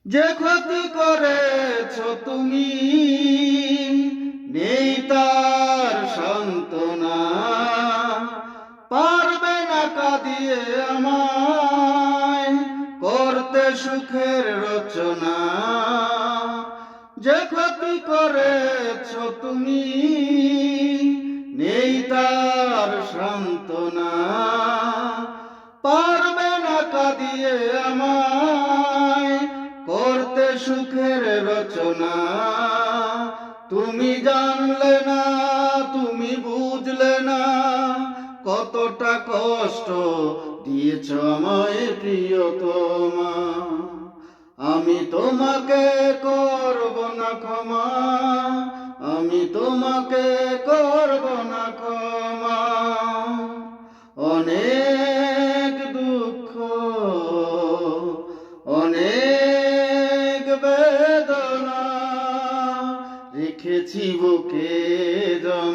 যে ক্ষতি করেছ তুমি, নেই তার সান্ত্বনা। পারবে না কাঁদিয়ে আমায় করতে সুখের রচনা। যে ক্ষতি করেছ তুমি, নেই তার সান্ত্বনা। পারবে না কাঁদিয়ে আমায় করতে সুখের রচনা। তুমি জানলে না, তুমি বুঝলে না, কতটা কষ্ট দিয়েছ আমায় প্রিয়তমা। আমি তোমাকে করব না ক্ষমা, আমি তোমাকে করব না ক্ষমা। অনেক দুঃখ, অনেক বেদনা রেখেছি বুকে জমা।